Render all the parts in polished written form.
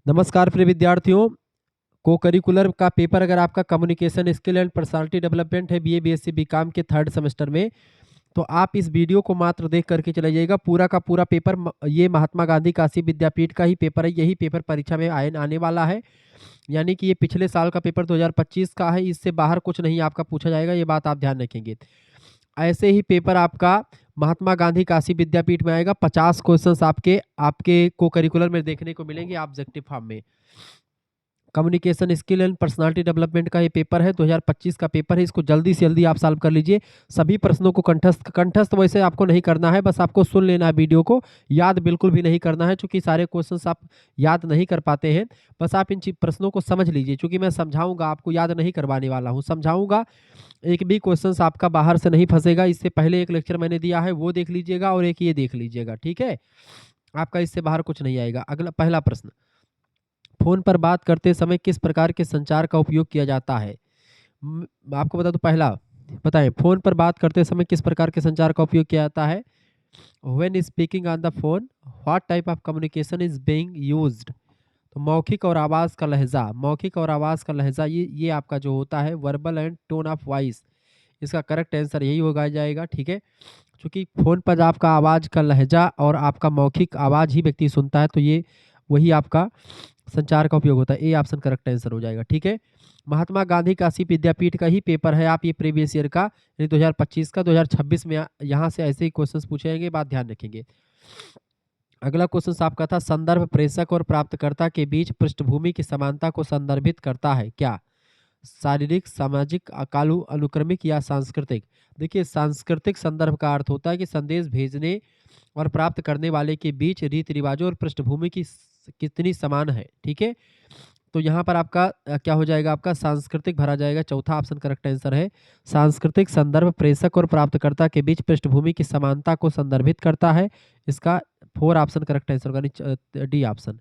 नमस्कार प्रिय विद्यार्थियों। को करिकुलर का पेपर अगर आपका communication skill and personality development है बीए बीएससी बीकॉम के थर्ड सेमेस्टर में, तो आप इस वीडियो को मात्र देख करके चले जाइएगा। पूरा का पूरा पेपर ये महात्मा गांधी काशी विद्यापीठ का ही पेपर है। यही पेपर परीक्षा में आने वाला है। यानी कि ये पिछले साल का पेपर 2025 का है। इससे बाहर कुछ नहीं आपका पूछा जाएगा, ये बात आप ध्यान रखेंगे। ऐसे ही पेपर आपका महात्मा गांधी काशी विद्यापीठ में आएगा। 50 क्वेश्चंस आपके आपके को करिकुलर में देखने को मिलेंगे ऑब्जेक्टिव फॉर्म में। Communication skill and personality development का ये पेपर है, 2025 का पेपर है। इसको जल्दी से जल्दी आप सॉल्व कर लीजिए। सभी प्रश्नों को कंठस्थ वैसे आपको नहीं करना है, बस आपको सुन लेना है वीडियो को। याद बिल्कुल भी नहीं करना है, क्योंकि सारे क्वेश्चंस आप याद नहीं कर पाते हैं। बस आप इन प्रश्नों को समझ लीजिए, क्योंकि मैं समझाऊंगा, आपको याद नहीं करवाने वाला हूँ, समझाऊंगा। एक भी क्वेश्चंस आपका बाहर से नहीं फंसेगा। इससे पहले एक लेक्चर मैंने दिया है, वो देख लीजिएगा, और एक ये देख लीजिएगा, ठीक है। आपका इससे बाहर कुछ नहीं आएगा। अगला पहला प्रश्न, फ़ोन पर बात करते समय किस प्रकार के संचार का उपयोग किया जाता है? आपको बता दूं, पहला बताएं, फ़ोन पर बात करते समय किस प्रकार के संचार का उपयोग किया जाता है? When speaking on the phone, what type of communication is being used? तो मौखिक और आवाज़ का लहजा, मौखिक और आवाज़ का लहजा, ये आपका जो होता है verbal and tone of voice. इसका करेक्ट आंसर यही होगा जाएगा, ठीक है। क्योंकि फ़ोन पर आपका आवाज़ का लहजा और आपका मौखिक आवाज़ ही व्यक्ति सुनता है, तो ये वही आपका संचार का उपयोग होता है। ए ऑप्शन करेक्ट आंसर हो जाएगा, ठीक है। महात्मा गांधी काशी विद्यापीठ का ही पेपर है। आप ये प्रीवियस ईयर का यानी 2025 का 2026 में यहाँ से ऐसे ही क्वेश्चंस पूछे जाएंगे, बात ध्यान रखेंगे। अगला क्वेश्चन आपका था, संदर्भ प्रेषक और प्राप्तकर्ता के बीच पृष्ठभूमि की समानता को संदर्भित करता है क्या? शारीरिक, सामाजिक, कालू अनुक्रमिक या सांस्कृतिक? देखिए, सांस्कृतिक संदर्भ का अर्थ होता है कि संदेश भेजने और प्राप्त करने वाले के बीच रीति रिवाजों और पृष्ठभूमि की कितनी समान है, ठीक है। तो यहाँ पर आपका क्या हो जाएगा, आपका सांस्कृतिक भरा जाएगा। चौथा ऑप्शन करेक्ट आंसर है। सांस्कृतिक संदर्भ प्रेषक और प्राप्तकर्ता के बीच पृष्ठभूमि की समानता को संदर्भित करता है। इसका 4 ऑप्शन करेक्ट आंसर होगा, डी ऑप्शन।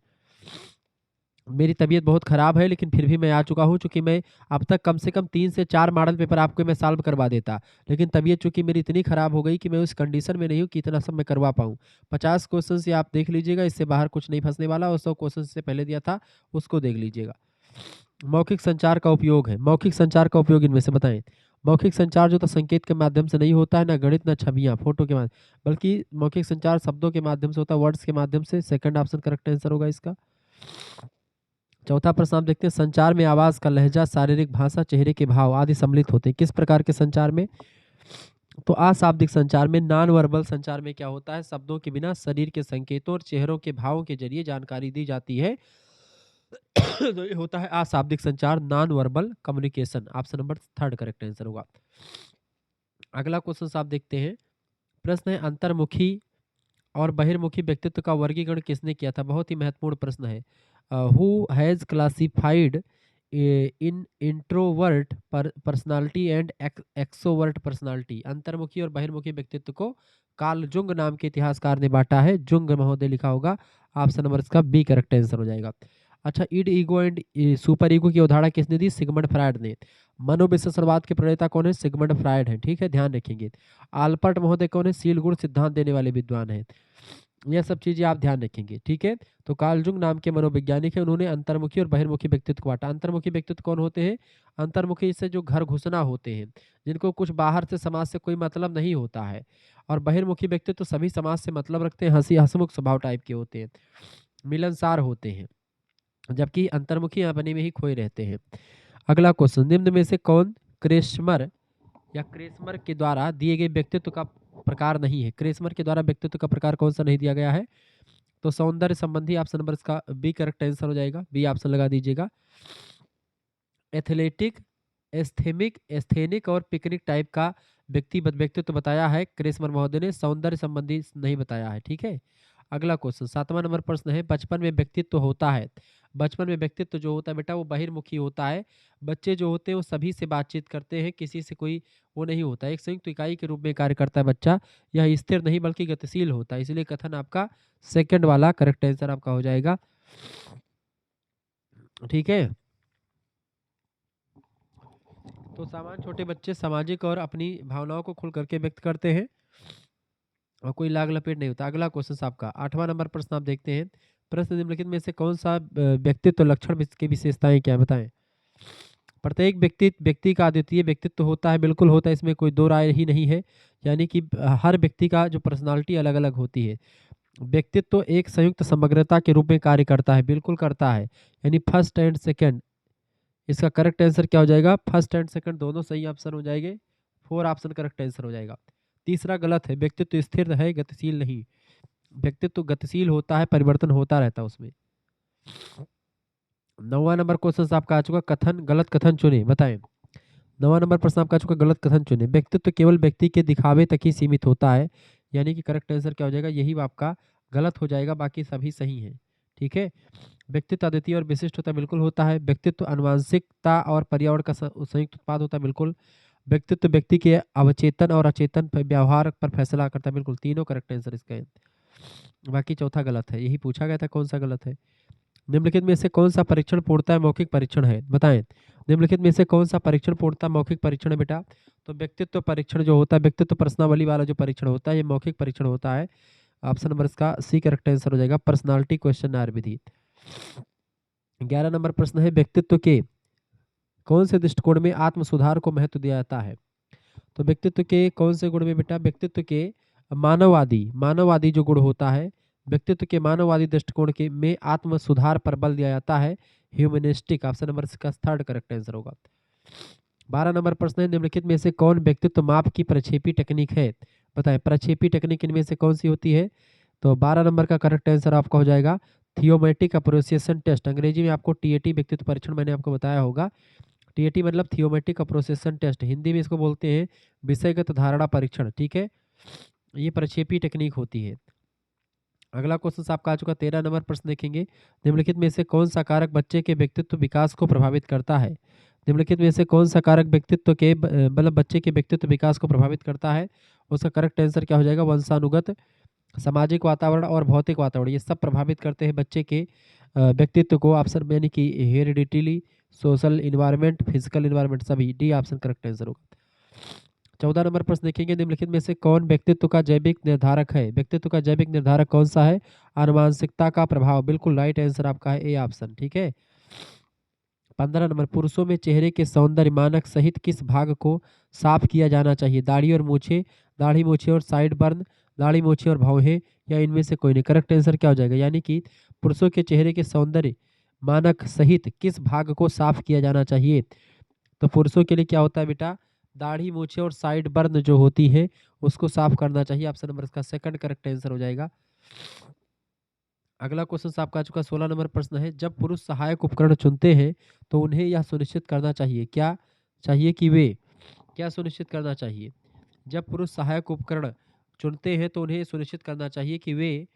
मेरी तबीयत बहुत ख़राब है, लेकिन फिर भी मैं आ चुका हूँ, चूँकि मैं अब तक कम से कम 3 से 4 मॉडल पेपर आपको मैं सॉल्व करवा देता। लेकिन तबीयत चूँकि मेरी इतनी ख़राब हो गई कि मैं उस कंडीशन में नहीं हूँ कि इतना सब मैं करवा पाऊँ। 50 क्वेश्चन ये आप देख लीजिएगा, इससे बाहर कुछ नहीं फँसने वाला, और 100 क्वेश्चन से पहले दिया था, उसको देख लीजिएगा। मौखिक संचार का उपयोग है। मौखिक संचार का उपयोग इनमें से बताएँ। मौखिक संचार जो तो संकेत के माध्यम से नहीं होता है, ना गणित, ना छवियाँ, फ़ोटो के माध्यम, बल्कि मौखिक संचार शब्दों के माध्यम से होता है, वर्ड्स के माध्यम से। सेकंड ऑप्शन करेक्ट आंसर होगा इसका। चौथा प्रश्न आप देखते हैं, संचार में आवाज़ का लहजा, शारीरिक भाषा, चेहरे के भाव आदि सम्मिलित होते हैं। किस प्रकार के संचार में? तो अशाब्दिक संचार में, नॉन वर्बल संचार में क्या होता है, शब्दों के बिना शरीर के संकेतों और चेहरों के भावों के जरिए जानकारी दी जाती है। तो ये होता है अशाब्दिक संचार, non verbal communication. Option number third correct answer होगा। अगला क्वेश्चन आप देखते हैं। प्रश्न है, अंतर्मुखी और बहिर्मुखी व्यक्तित्व का वर्गीकरण किसने किया था? बहुत ही महत्वपूर्ण प्रश्न है। Who has classified in introvert personality and extrovert personality? अंतर्मुखी और बहिर्मुखी व्यक्तित्व को कार्ल जुंग नाम के इतिहासकार ने बांटा है। जुंग महोदय लिखा होगा। ऑप्शन नंबर इसका बी करेक्ट आंसर हो जाएगा। अच्छा, ईड ईगो एंड सुपर ईगो की अवधारणा किसने दी? सिगमंड फ्रायड ने। मनोविश्लेषणवाद के प्रणेता कौन है? सिगमंड फ्रायड है, ठीक है, ध्यान रखेंगे। आल्बर्ट महोदय कौन है? सील गुण सिद्धांत देने वाले विद्वान हैं। यह सब चीजें आप ध्यान रखेंगे, ठीक है। तो कार्ल जुंग नाम के मनोवैज्ञानिक है, उन्होंने अंतर्मुखी और बहिर्मुखी व्यक्तित्व को बांटा। अंतर्मुखी व्यक्तित्व कौन होते हैं? अंतर्मुखी से जो घर घुसना होते हैं, जिनको कुछ बाहर से समाज से कोई मतलब नहीं होता है। और बहिर्मुखी व्यक्तित्व तो सभी समाज से मतलब रखते हैं, हंसी हंसमुख स्वभाव टाइप के होते हैं, मिलनसार होते हैं। जबकि अंतर्मुखी अपने में ही खोए रहते हैं। अगला क्वेश्चन, निम्न में से कौन क्रेस्मर या क्रेस्मर के द्वारा दिए गए व्यक्तित्व का प्रकार नहीं है? क्रेस्मर के द्वारा व्यक्तित्व का प्रकार कौन सा नहीं दिया गया है? तो सौंदर्य संबंधी, ऑप्शन नंबर इसका बी करेक्ट आंसर हो जाएगा। बी ऑप्शन लगा दीजिएगा। एथलेटिक, एस्थेमिक, एस्थेनिक और पिकनिक टाइप का व्यक्तित्व बताया है क्रेस्मर महोदय ने, सौंदर्य संबंधी नहीं बताया है, ठीक है। अगला क्वेश्चन, 7वां नंबर प्रश्न है, बचपन में व्यक्तित्व होता है। बचपन में व्यक्तित्व जो होता है बेटा, वो बहिर्मुखी होता है। बच्चे जो होते हैं वो सभी से बातचीत करते हैं, किसी से कोई वो नहीं होता, एक संयुक्त इकाई के रूप में कार्य करता है बच्चा। यह स्थिर नहीं बल्कि गतिशील होता है, इसलिए कथन आपका सेकंड वाला करेक्ट आंसर आपका हो जाएगा, ठीक है। तो सामान्य छोटे बच्चे सामाजिक और अपनी भावनाओं को खुल करके व्यक्त करते हैं, और कोई लाग लपेट नहीं होता। अगला क्वेश्चन आपका 8वां नंबर प्रश्न आप देखते हैं। प्रश्न निम्नलिखित में से कौन सा व्यक्तित्व लक्षण की विशेषताएं क्या है बताएं। प्रत्येक व्यक्ति का अद्वितीय व्यक्तित्व होता है, बिल्कुल होता है, इसमें कोई दो राय ही नहीं है। यानी कि हर व्यक्ति का जो पर्सनालिटी अलग अलग होती है। व्यक्तित्व एक संयुक्त समग्रता के रूप में कार्य करता है, बिल्कुल करता है। यानी फर्स्ट एंड सेकंड, इसका करेक्ट आंसर क्या हो जाएगा, फर्स्ट एंड सेकंड दोनों सही ऑप्शन हो जाएंगे, 4 ऑप्शन करेक्ट आंसर हो जाएगा। तीसरा गलत है, व्यक्तित्व स्थिर है गतिशील नहीं। व्यक्तित्व गतिशील होता है, परिवर्तन होता रहता है उसमें। 9वां नंबर क्वेश्चन आपका आ चुका, कथन गलत कथन चुने बताएं। 9वां नंबर प्रश्न आपका आ चुका, गलत कथन चुने। व्यक्तित्व केवल व्यक्ति के दिखावे तक ही सीमित होता है। यानी कि करेक्ट आंसर क्या हो जाएगा, यही आपका गलत हो जाएगा, बाकी सभी सही हैं। ठीक है। व्यक्तित्व अद्वितीय और विशिष्ट होता है, बिल्कुल होता है। व्यक्तित्व आनुवंशिकता और पर्यावरण का संयुक्त उत्पाद होता है, बिल्कुल। व्यक्तित्व व्यक्ति के अवचेतन और अचेतन व्यवहार पर फैसला करता है, बिल्कुल। तीनों करेक्ट आंसर इसका है। बाकी चौथा गलत है, यही पूछा गया था कौन सा गलत है। निम्नलिखित में से कौन सा परीक्षण पूर्णतः मौखिक परीक्षण है बताएं। निम्नलिखित में से कौन सा परीक्षण पूर्णतः मौखिक परीक्षण है बेटा। तो व्यक्तित्व परीक्षण जो होता है, व्यक्तित्व प्रश्नावली वाला जो परीक्षण होता है, ये मौखिक परीक्षण होता है। ऑप्शन नंबर इसका सी करेक्ट आंसर हो जाएगा, पर्सनालिटी क्वेश्चन विधि। 11 नंबर प्रश्न है, व्यक्तित्व के कौन से दृष्टिकोण में आत्म सुधार को महत्व दिया जाता है। तो व्यक्तित्व के कौन से गुण में बेटा, व्यक्तित्व के मानववादी जो गुण होता है, व्यक्तित्व के मानववादी दृष्टिकोण के में आत्म सुधार पर बल दिया जाता है, ह्यूमनिस्टिक। ऑप्शन नंबर इसका थर्ड करेक्ट आंसर होगा। 12 नंबर प्रश्न है, निम्नलिखित में से कौन व्यक्तित्व माप की प्रक्षेपी टेक्निक है बताएं। प्रक्षेपी टेक्निक इनमें से कौन सी होती है। तो 12 नंबर का करेक्ट आंसर आपका हो जाएगा थियोमेटिक अप्रोसिएशन टेस्ट। अंग्रेजी में आपको टीएटी व्यक्तित्व परीक्षण मैंने आपको बताया होगा। टीएटी मतलब थियोमेटिक अप्रोसिएशन टेस्ट, हिंदी में इसको बोलते हैं विषयगत धारणा परीक्षण। ठीक है, ये प्रक्षेपी टेक्निक होती है। अगला क्वेश्चन आपका आ चुका, 13 नंबर प्रश्न देखेंगे। निम्नलिखित में से कौन सा कारक बच्चे के व्यक्तित्व विकास को प्रभावित करता है। निम्नलिखित में से कौन सा कारक व्यक्तित्व के मतलब बच्चे के व्यक्तित्व विकास को प्रभावित करता है। उसका करेक्ट आंसर क्या हो जाएगा, वंशानुगत, सामाजिक वातावरण और भौतिक वातावरण, ये सब प्रभावित करते हैं बच्चे के व्यक्तित्व को। ऑप्शन यानी कि हेरिडिटीली, सोशल इन्वायरमेंट, फिजिकल इन्वायरमेंट, सभी। डी ऑप्शन करेक्ट आंसर होगा। 14 नंबर प्रश्न देखेंगे। निम्नलिखित में से कौन व्यक्तित्व का जैविक निर्धारक है। व्यक्तित्व का जैविक निर्धारक कौन सा है, आनुवांशिकता का प्रभाव, बिल्कुल राइट आंसर आपका है ए ऑप्शन। ठीक है। 15 नंबर, पुरुषों में चेहरे के सौंदर्य मानक सहित किस भाग को साफ किया जाना चाहिए। दाढ़ी और मूछें, दाढ़ी मूछें और साइड बर्न, दाढ़ी मूछें और भौहें, या इनमें से कोई नहीं। करेक्ट आंसर क्या हो जाएगा, यानी कि पुरुषों के चेहरे के सौंदर्य मानक सहित किस भाग को साफ किया जाना चाहिए। तो पुरुषों के लिए क्या होता है बेटा, दाढ़ी मूछें और साइड बर्न जो होती है उसको साफ करना चाहिए। ऑप्शन नंबर इसका सेकंड करेक्ट आंसर हो जाएगा। अगला क्वेश्चन आपका आ चुका, 16 नंबर प्रश्न है, जब पुरुष सहायक उपकरण चुनते हैं तो उन्हें यह सुनिश्चित करना चाहिए, क्या चाहिए कि वे क्या सुनिश्चित करना चाहिए। जब पुरुष सहायक उपकरण चुनते हैं तो उन्हें सुनिश्चित करना चाहिए कि वे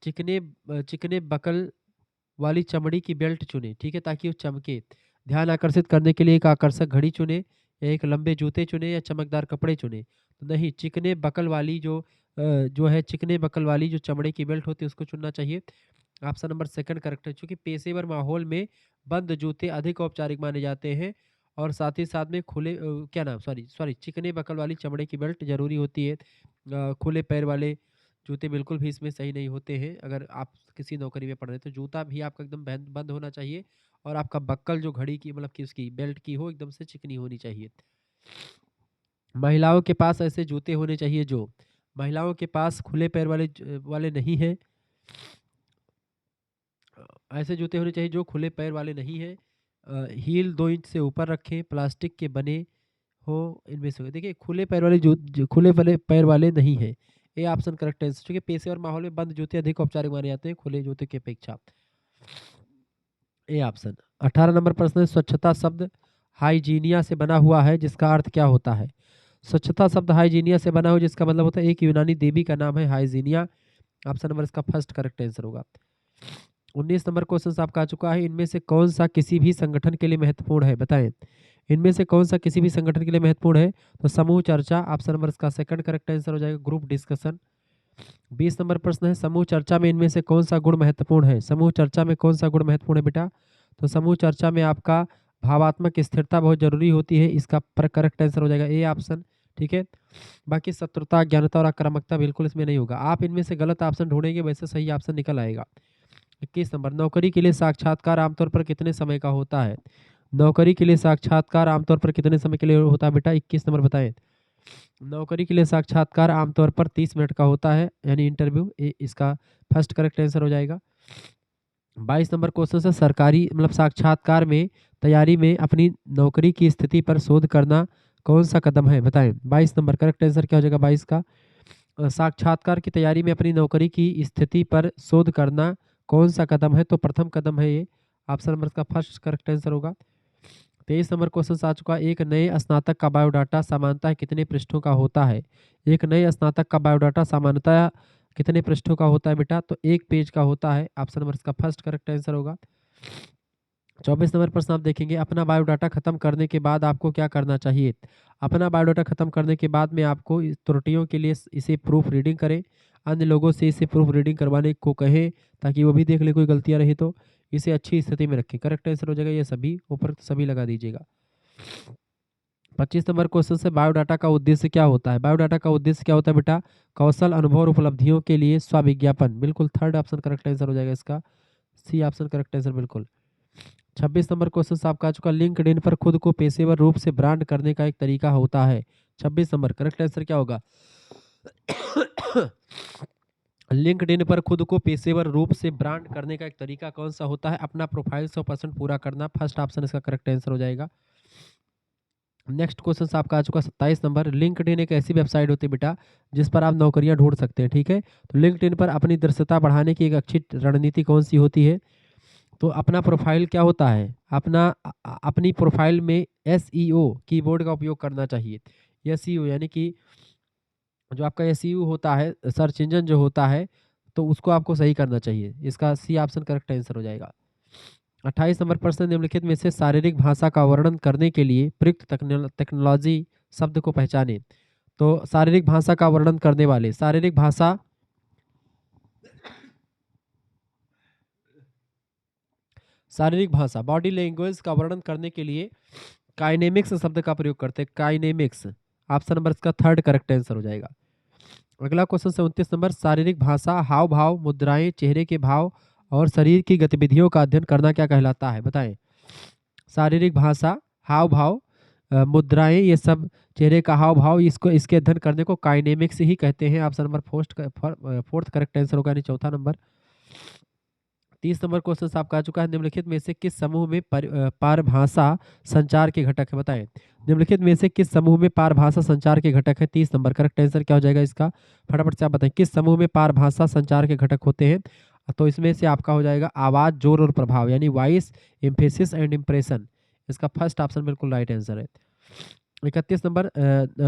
चिकने चिकने बकल वाली चमड़ी की बेल्ट चुने। ठीक है, ताकि वो चमके। ध्यान आकर्षित करने के लिए एक आकर्षक घड़ी चुने, या एक लंबे जूते चुने, या चमकदार कपड़े चुने। तो नहीं, चिकने बकल वाली जो है चिकने बकल वाली जो चमड़े की बेल्ट होती है उसको चुनना चाहिए। ऑप्शन नंबर सेकंड करेक्ट है, क्योंकि पेशेवर माहौल में बंद जूते अधिक औपचारिक माने जाते हैं, और साथ ही साथ में क्या नाम सॉरी सॉरी चिकने बकल वाली चमड़े की बेल्ट जरूरी होती है। खुले पैर वाले जूते बिल्कुल भी इसमें सही नहीं होते हैं। अगर आप किसी नौकरी में पढ़ रहे हैं तो जूता भी आपका एकदम बंद बंद होना चाहिए, और आपका बक्कल जो घड़ी की मतलब कि उसकी बेल्ट की हो एकदम से चिकनी होनी चाहिए। महिलाओं के पास ऐसे जूते होने चाहिए जो महिलाओं के पास खुले पैर वाले नहीं है। ऐसे जूते होने चाहिए जो खुले पैर वाले नहीं है। हील 2 इंच से ऊपर रखें, प्लास्टिक के बने हो, इनमें से देखिए खुले पैर वाले खुले वाले पैर वाले नहीं है। ये ऑप्शन करेक्ट आंसर, क्योंकि पेशेवर माहौल में बंद जूते अधिक औपचारिक माने जाते हैं खुले जूते की अपेक्षा। A option. 18 नंबर प्रश्न है, स्वच्छता शब्द हाइजीनिया से बना हुआ है, जिसका अर्थ क्या होता है। स्वच्छता शब्द हाइजीनिया से बना हुआ जिसका मतलब होता है एक यूनानी देवी का नाम है हाइजीनिया। ऑप्शन नंबर इसका फर्स्ट करेक्ट आंसर होगा। 19 नंबर क्वेश्चन आपका आ चुका है, इनमें से कौन सा किसी भी संगठन के लिए महत्वपूर्ण है बताएं। इनमें से कौन सा किसी भी संगठन के लिए महत्वपूर्ण है। तो समूह चर्चा, ऑप्शन नंबर इसका सेकंड करेक्ट आंसर हो जाएगा, ग्रुप डिस्कशन। 20 नंबर प्रश्न है, समूह चर्चा में इनमें से कौन सा गुण महत्वपूर्ण है। समूह चर्चा में कौन सा गुण महत्वपूर्ण है बेटा। तो समूह चर्चा में आपका भावात्मक स्थिरता बहुत जरूरी होती है, इसका करेक्ट आंसर हो जाएगा ए ऑप्शन। ठीक है, बाकी शत्रुता, ज्ञानता और आक्रामकता बिल्कुल इसमें नहीं होगा। आप इनमें से गलत ऑप्शन ढूंढेंगे, वैसे सही ऑप्शन निकल आएगा। 21 नंबर, नौकरी के लिए साक्षात्कार आमतौर पर कितने समय का होता है? नौकरी के लिए साक्षात्कार आमतौर पर कितने समय के लिए होता है बेटा? 21 नंबर बताएं। नौकरी के लिए साक्षात्कार आमतौर पर 30 मिनट का होता है, यानी इंटरव्यू। इसका फर्स्ट करेक्ट आंसर हो जाएगा। 22 नंबर क्वेश्चन से सरकारी मतलब साक्षात्कार में तैयारी में अपनी नौकरी की स्थिति पर शोध करना कौन सा कदम है? बताएं। 22 नंबर करेक्ट आंसर क्या हो जाएगा 22 का? साक्षात्कार की तैयारी में अपनी नौकरी की स्थिति पर शोध करना कौन सा कदम है? तो प्रथम कदम है ये। ऑप्शन नंबर का फर्स्ट करेक्ट आंसर होगा। 23 नंबर क्वेश्चन आ चुका है। एक नए स्नातक का बायोडाटा सामान्यतः कितने पृष्ठों का होता है? एक नए स्नातक का बायोडाटा सामान्यतः कितने पृष्ठों का होता है बेटा? तो 1 पेज का होता है। ऑप्शन नंबर इसका फर्स्ट करेक्ट आंसर होगा। 24 नंबर प्रश्न आप देखेंगे, अपना बायोडाटा खत्म करने के बाद आपको क्या करना चाहिए? अपना बायोडाटा खत्म करने के बाद में आपको इस त्रुटियों के लिए इसे प्रूफ रीडिंग करें, अन्य लोगों से इसे प्रूफ रीडिंग करवाने को कहें ताकि वो भी देख ले कोई गलतियां रही तो, इसे अच्छी स्थिति में रखें। करेक्ट आंसर हो जाएगा ये सभी, ऊपर सभी लगा दीजिएगा। 25 नंबर क्वेश्चन से बायोडाटा का उद्देश्य क्या होता है? बायोडाटा का उद्देश्य क्या होता है बेटा? कौशल, अनुभव और उपलब्धियों के लिए स्वविज्ञापन। बिल्कुल थर्ड ऑप्शन करेक्ट आंसर हो जाएगा इसका, सी ऑप्शन करेक्ट आंसर बिल्कुल। 26 नंबर क्वेश्चन आपका आ चुका, लिंक्डइन पर खुद को पेशेवर रूप से ब्रांड करने का एक तरीका होता है। 26 नंबर करेक्ट आंसर क्या होगा? लिंक्डइन पर खुद को पेशेवर रूप से ब्रांड करने का एक तरीका कौन सा होता है? अपना प्रोफाइल 100% पूरा करना। फर्स्ट ऑप्शन इसका करेक्ट आंसर हो जाएगा। नेक्स्ट क्वेश्चन आपका आ चुका 27 नंबर, लिंक्डइन एक ऐसी वेबसाइट होती है बेटा जिस पर आप नौकरियां ढूंढ सकते हैं। ठीक है, तो लिंक्डइन पर अपनी दृश्यता बढ़ाने की एक अच्छी रणनीति कौन सी होती है? तो अपना प्रोफाइल क्या होता है? अपनी प्रोफाइल में एसईओ कीवर्ड का उपयोग करना चाहिए। एसईओ यानी कि जो आपका एसईओ होता है, सर्च इंजन जो होता है, तो उसको आपको सही करना चाहिए। इसका सी ऑप्शन करेक्ट आंसर हो जाएगा। 28 नंबर प्रश्न, निम्नलिखित में से शारीरिक भाषा का वर्णन करने के लिए प्रयुक्त टेक्नोलॉजी शब्द को पहचाने। तो शारीरिक भाषा का वर्णन करने वाले, शारीरिक भाषा बॉडी लैंग्वेज का वर्णन करने के लिए काइनेमिक्स शब्द का प्रयोग करते हैं। काइनेमिक्स ऑप्शन नंबर इसका थर्ड करेक्ट आंसर हो जाएगा। अगला क्वेश्चन से 29 नंबर, शारीरिक भाषा, हाव भाव, मुद्राएं, चेहरे के भाव और शरीर की गतिविधियों का अध्ययन करना क्या कहलाता है? बताएं। शारीरिक भाषा, हाव भाव, मुद्राएं, ये सब चेहरे का हाव भाव, इसको इसके अध्ययन करने को काइनेमिक्स ही कहते हैं। Option number fourth correct answer होगा, यानी चौथा नंबर। 30 नंबर क्वेश्चन आपका आ चुका है, निम्नलिखित में से किस समूह में पारभाषा संचार के घटक है? बताएं। निम्नलिखित में से किस समूह में पारभाषा संचार के घटक है? 30 नंबर करेक्ट आंसर क्या हो जाएगा इसका? फटाफट से आप बताएं, किस समूह में पारभाषा संचार के घटक होते हैं? तो इसमें से आपका हो जाएगा आवाज, जोर और प्रभाव, यानी वॉइस, एम्फेसिस एंड इम्प्रेशन। इसका फर्स्ट ऑप्शन बिल्कुल राइट आंसर है। 31 नंबर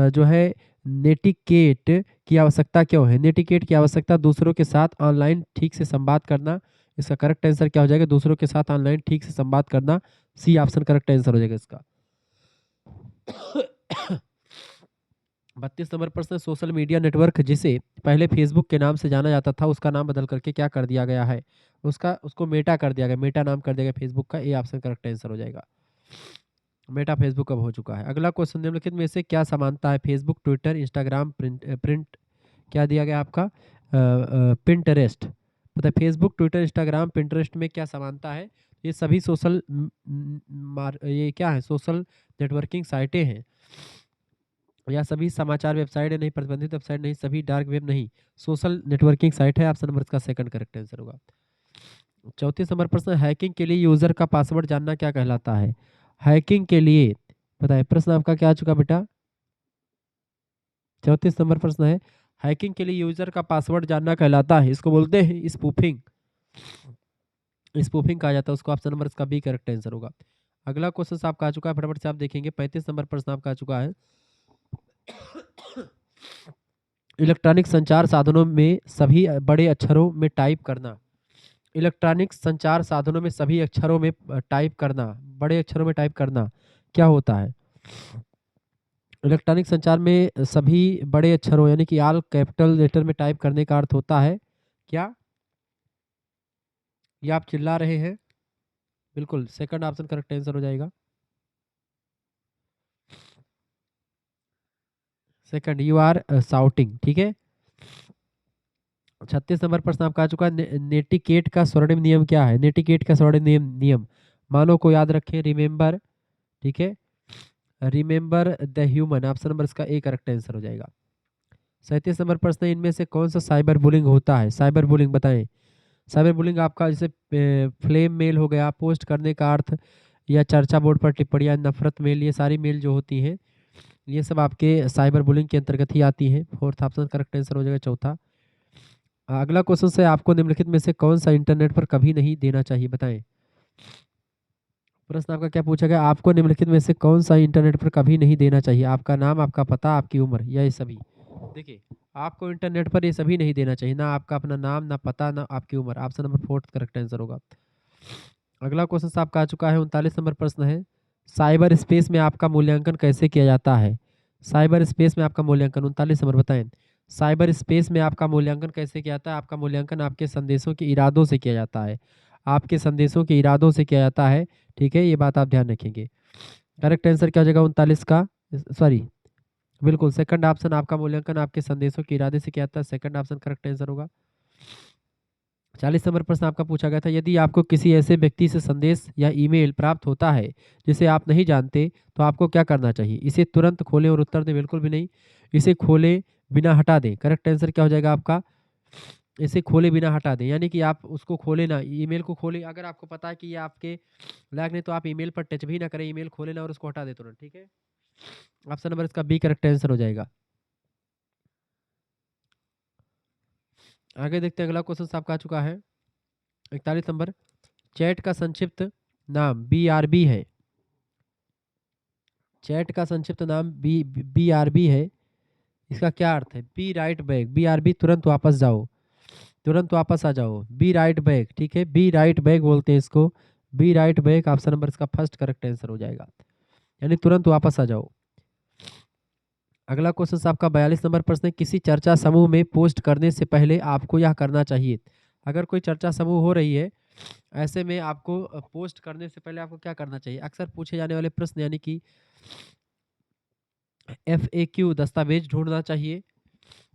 जो है, नेटिकेट की आवश्यकता क्यों है? नेटिकेट की आवश्यकता दूसरों के साथ ऑनलाइन ठीक से संवाद करना। इसका करेक्ट आंसर क्या हो जाएगा? दूसरों के साथ ऑनलाइन ठीक से संवाद करना। सी ऑप्शन करेक्ट आंसर हो जाएगा इसका। 32 नंबर प्रश्न, सोशल मीडिया नेटवर्क जिसे पहले फेसबुक के नाम से जाना जाता था उसका नाम बदल करके क्या कर दिया गया है? उसको मेटा कर दिया गया, मेटा नाम कर दिया गया फेसबुक का। ए ऑप्शन करेक्ट आंसर हो जाएगा। मेटा फेसबुक अब हो चुका है। अगला क्वेश्चन, निम्नलिखित में से क्या समानता है फेसबुक, ट्विटर, इंस्टाग्राम, प्रिंट क्या दिया गया आपका? पिंटरेस्ट। मतलब फेसबुक, ट्विटर, इंस्टाग्राम, पिंटरेस्ट में क्या समानता है? ये सभी ये क्या है? सोशल नेटवर्किंग साइटें हैं, या सभी समाचार वेबसाइट है? नहीं, प्रतिबंधित वेबसाइट नहीं, सभी डार्क वेब नहीं, सोशल नेटवर्किंग साइट है। ऑप्शन नंबर इसका सेकंड करेक्ट आंसर होगा। 34 नंबर प्रश्न, हैकिंग के लिए यूजर का पासवर्ड जानना क्या कहलाता है? हैकिंग के लिए बताएं, प्रश्न आपका क्या आ चुका बेटा? 34 नंबर प्रश्न है, हैकिंग के लिए यूजर का पासवर्ड जानना कहलाता है, इसको बोलते हैं स्पूफिंग। स्पूफिंग कहा जाता है उसको। ऑप्शन नंबर इसका बी करेक्ट आंसर होगा। अगला क्वेश्चन आपका आ चुका है, फटाफट से आप देखेंगे। 35 नंबर प्रश्न आपका आ चुका है, इलेक्ट्रॉनिक संचार साधनों में सभी बड़े अक्षरों में टाइप करना। इलेक्ट्रॉनिक संचार साधनों में सभी अक्षरों में टाइप करना, बड़े अक्षरों में टाइप करना क्या होता है? इलेक्ट्रॉनिक संचार में सभी बड़े अक्षरों यानी कि ऑल कैपिटल लेटर में टाइप करने का अर्थ होता है क्या? ये आप चिल्ला रहे हैं? बिल्कुल सेकंड ऑप्शन करेक्ट आंसर हो जाएगा। Second, you are shouting. ठीक है, 36 नंबर प्रश्न आपका आ चुका है। नेटिकेट का स्वर्णिम नियम क्या है? नेटिकेट का स्वर्णिम नियम मानव को याद रखें, रिमेंबर, ठीक है, remember the human. Option number इसका ए करेक्ट आंसर हो जाएगा। 37 नंबर प्रश्न है, इनमें से कौन सा साइबर बुलिंग होता है? साइबर बुलिंग बताएं। साइबर बुलिंग आपका जैसे फ्लेम मेल हो गया, पोस्ट करने का अर्थ, या चर्चा बोर्ड पर टिप्पणियां, नफरत मेल, ये सारी मेल जो होती हैं ये सब आपके साइबर बुलिंग के अंतर्गत ही आती हैं। फोर्थ ऑप्शन करेक्ट आंसर हो जाएगा, चौथा। अगला क्वेश्चन से, आपको निम्नलिखित में से कौन सा इंटरनेट पर कभी नहीं देना चाहिए? बताएं। प्रश्न आपका क्या पूछा गया? आपको निम्नलिखित में से कौन सा इंटरनेट पर कभी नहीं देना चाहिए? आपका नाम, आपका पता, आपकी उम्र, या ये सभी? देखिए, आपको इंटरनेट पर ये सभी नहीं देना चाहिए, ना आपका अपना नाम, ना पता, ना आपकी उम्र। Option number fourth correct answer होगा। अगला क्वेश्चन आपका आ चुका है, 39 नंबर प्रश्न है, साइबर स्पेस में आपका मूल्यांकन कैसे किया जाता है? साइबर स्पेस में आपका मूल्यांकन, 39 नंबर बताएं। साइबर स्पेस में आपका मूल्यांकन कैसे किया जाता है? आपका मूल्यांकन आपके संदेशों के इरादों से किया जाता है। आपके संदेशों के इरादों से किया जाता है, ठीक है, ये बात आप ध्यान रखेंगे। करेक्ट आंसर क्या हो जाएगा 39 का? सॉरी, बिल्कुल सेकंड ऑप्शन, आपका मूल्यांकन आपके संदेशों के इरादे से किया जाता है, सेकंड ऑप्शन करेक्ट आंसर होगा। 40 नंबर प्रश्न आपका पूछा गया था, यदि आपको किसी ऐसे व्यक्ति से संदेश या ईमेल प्राप्त होता है जिसे आप नहीं जानते, तो आपको क्या करना चाहिए? इसे तुरंत खोलें और उत्तर दें? बिल्कुल भी नहीं। इसे खोलें बिना हटा दें। करेक्ट आंसर क्या हो जाएगा आपका? इसे खोले बिना हटा दें, यानी कि आप उसको खोले ना, ईमेल को खोले, अगर आपको पता है कि ये आपके लायक नहीं तो आप ईमेल पर टच भी ना करें, ईमेल खोले ना और उसको हटा दें तुरंत, ठीक है। ऑप्शन नंबर इसका बी करेक्ट आंसर हो जाएगा। आगे देखते हैं, अगला क्वेश्चन आपका आ चुका है 41 नंबर, चैट का संक्षिप्त नाम BRB है। चैट का संक्षिप्त नाम BRB है, इसका क्या अर्थ है? बी राइट बैक, BRB तुरंत वापस जाओ, तुरंत वापस आ जाओ, बी राइट बैक, ठीक है, बी राइट बैक बोलते हैं इसको, be right back. Option number इसका फर्स्ट करेक्ट आंसर हो जाएगा, यानी तुरंत वापस आ जाओ। अगला क्वेश्चन आपका 42 नंबर प्रश्न है, किसी चर्चा समूह में पोस्ट करने से पहले आपको यह करना चाहिए? अगर कोई चर्चा समूह हो रही है, ऐसे में आपको पोस्ट करने से पहले आपको क्या करना चाहिए? अक्सर पूछे जाने वाले प्रश्न, यानी कि FAQ दस्तावेज ढूंढना चाहिए,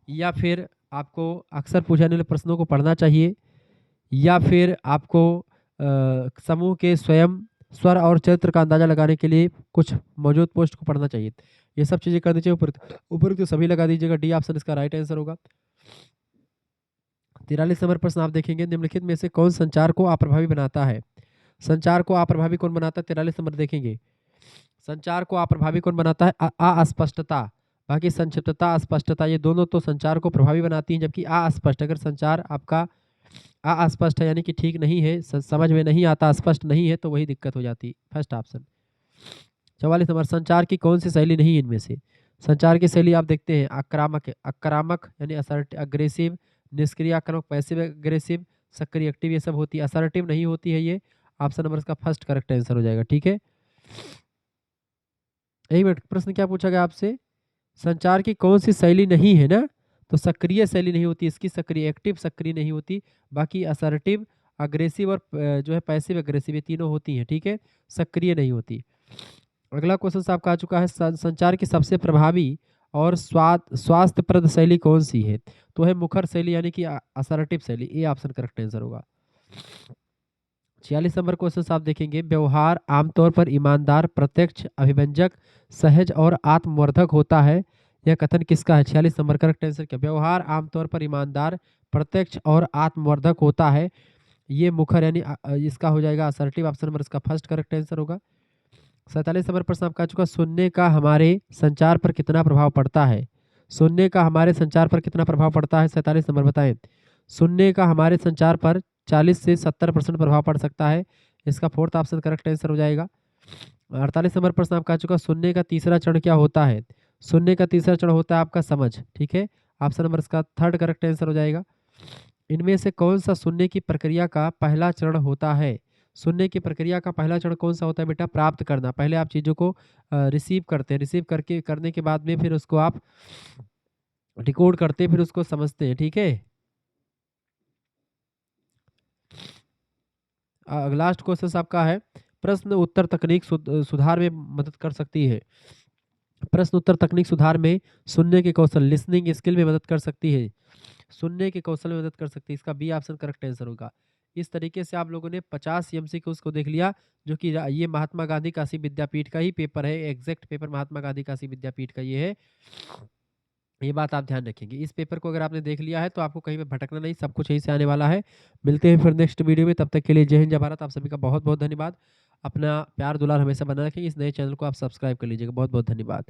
या फिर आपको अक्सर पूछे जाने वाले प्रश्नों को पढ़ना चाहिए, या फिर आपको समूह के स्वयं स्वर और चरित्र का अंदाजा लगाने के लिए कुछ मौजूद पोस्ट को पढ़ना चाहिए। ये सब चीजें करनी चाहिए। ऊपर तो सभी लगा दीजिएगा, डी ऑप्शन इसका राइट आंसर होगा। 43 नंबर प्रश्न आप देखेंगे, निम्नलिखित में से कौन संचार को अप्रभावी बनाता है? संचार को अप्रभावी कौन बनाता है? 43 नंबर देखेंगे, संचार को अप्रभावी कौन बनाता है? अस्पष्टता। बाकी संक्षिप्तता, अस्पष्टता, ये दोनों तो संचार को प्रभावी बनाती हैं, जबकि अस्पष्ट, अगर संचार आपका अस्पष्ट है यानी कि ठीक नहीं है, समझ में नहीं आता, स्पष्ट नहीं है, तो वही दिक्कत हो जाती। First option. 44 नंबर, संचार की कौन सी शैली नहीं है इनमें से? संचार की शैली आप देखते हैं, आक्रामक है, आक्रामक यानी असर्टिव अग्रेसिव, निष्क्रिय आक्रामक पैसिव अग्रेसिव, सक्रिय एक्टिव, ये सब होती है। असर्टिव नहीं होती है ये। ऑप्शन नंबर इसका फर्स्ट करेक्ट आंसर हो जाएगा, ठीक है। एक मिनट, प्रश्न क्या पूछा गया आपसे? संचार की कौन सी शैली नहीं है ना, तो सक्रिय शैली नहीं होती इसकी, सक्रिय एक्टिव सक्रिय नहीं होती, बाकी असर्टिव, अग्रेसिव और जो है पैसिव अग्रेसिव, ये तीनों होती हैं, ठीक है, सक्रिय नहीं होती। अगला क्वेश्चन आपका आ चुका है, संचार की सबसे प्रभावी और स्वास्थ्यप्रद शैली कौन सी है? तो है मुखर शैली, यानी कि असर्टिव शैली, ए ऑप्शन करेक्ट आंसर होगा। 46 नंबर क्वेश्चन आप देखेंगे, व्यवहार आमतौर पर ईमानदार, प्रत्यक्ष, अभिव्यंजक, सहज और आत्मवर्धक होता है, यह कथन किसका है? 46 नंबर करेक्ट आंसर क्या? व्यवहार आमतौर पर ईमानदार, प्रत्यक्ष और आत्मवर्धक होता है, ये मुखर यानी इसका हो जाएगा असर्टिव। ऑप्शन नंबर इसका फर्स्ट करेक्ट आंसर होगा। 47 नंबर प्रश्न आपका आ चुका, सुनने का हमारे संचार पर कितना प्रभाव पड़ता है? सुनने का हमारे संचार पर कितना प्रभाव पड़ता है? 47 नंबर बताएं। सुनने का हमारे संचार पर 40 से 70% प्रभाव पड़ सकता है, इसका फोर्थ ऑप्शन करेक्ट आंसर हो जाएगा। 48 नंबर प्रश्न आपका आ चुका, सुनने का तीसरा चरण क्या होता है? सुनने का तीसरा चरण होता है आपका समझ, ठीक है, ऑप्शन नंबर इसका थर्ड करेक्ट आंसर हो जाएगा। इनमें से कौन सा सुनने की प्रक्रिया का पहला चरण होता है? सुनने की प्रक्रिया का पहला चरण कौन सा होता है बेटा? प्राप्त करना। पहले आप चीज़ों को रिसीव करते हैं, रिसीव करके करने के बाद में फिर उसको आप डिकोड करते हैं, फिर उसको समझते हैं, ठीक है। लास्ट क्वेश्चन आपका है, प्रश्न उत्तर तकनीक सुधार में मदद कर सकती है। प्रश्न उत्तर तकनीक सुधार में सुनने के कौशल, लिसनिंग स्किल में मदद कर सकती है। सुनने के कौशल में मदद कर सकती है। इसका बी ऑप्शन करेक्ट आंसर होगा। इस तरीके से आप लोगों ने 50 एमसीक्यूज़ को देख लिया, जो कि ये महात्मा गांधी काशी विद्यापीठ का ही पेपर है, एग्जैक्ट पेपर महात्मा गांधी काशी विद्यापीठ का ये है। ये बात आप ध्यान रखेंगे। इस पेपर को अगर आपने देख लिया है तो आपको कहीं पे भटकना नहीं, सब कुछ यहीं से आने वाला है। मिलते हैं फिर नेक्स्ट वीडियो में, तब तक के लिए जय हिंद, जय भारत। आप सभी का बहुत-बहुत धन्यवाद। अपना प्यार दुलार हमेशा बना रखें। इस नए चैनल को आप सब्सक्राइब कर लीजिएगा। बहुत-बहुत धन्यवाद।